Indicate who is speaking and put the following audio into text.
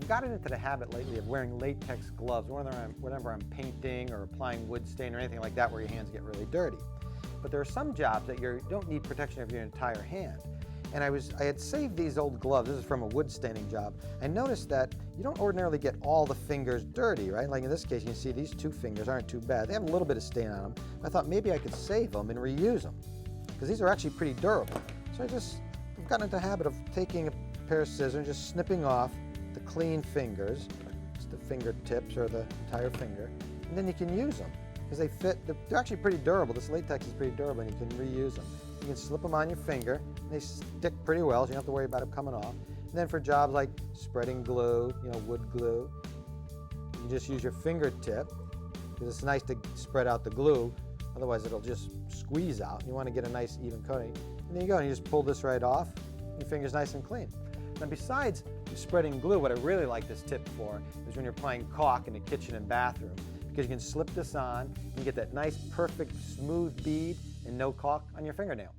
Speaker 1: I've gotten into the habit lately of wearing latex gloves whenever I'm painting or applying wood stain or anything like that where your hands get really dirty. But there are some jobs that you don't need protection of your entire hand. And I had saved these old gloves. This is from a wood staining job. I noticed that you don't ordinarily get all the fingers dirty, right? Like in this case, you can see these 2 fingers aren't too bad. They have a little bit of stain on them. I thought maybe I could save them and reuse them, because these are actually pretty durable. So I've gotten into the habit of taking a pair of scissors and just snipping off the clean fingers, just the fingertips or the entire finger, and then you can use them because they fit. They're actually pretty durable. This latex is pretty durable, and you can reuse them. You can slip them on your finger, and they stick pretty well, so you don't have to worry about them coming off. And then for jobs like spreading glue, wood glue, you just use your fingertip, because it's nice to spread out the glue, otherwise it'll just squeeze out. You want to get a nice even coating. And there you go, and you just pull this right off, your finger's nice and clean. Now besides spreading glue, what I really like this tip for is when you're applying caulk in the kitchen and bathroom, because you can slip this on and get that nice, perfect, smooth bead and no caulk on your fingernail.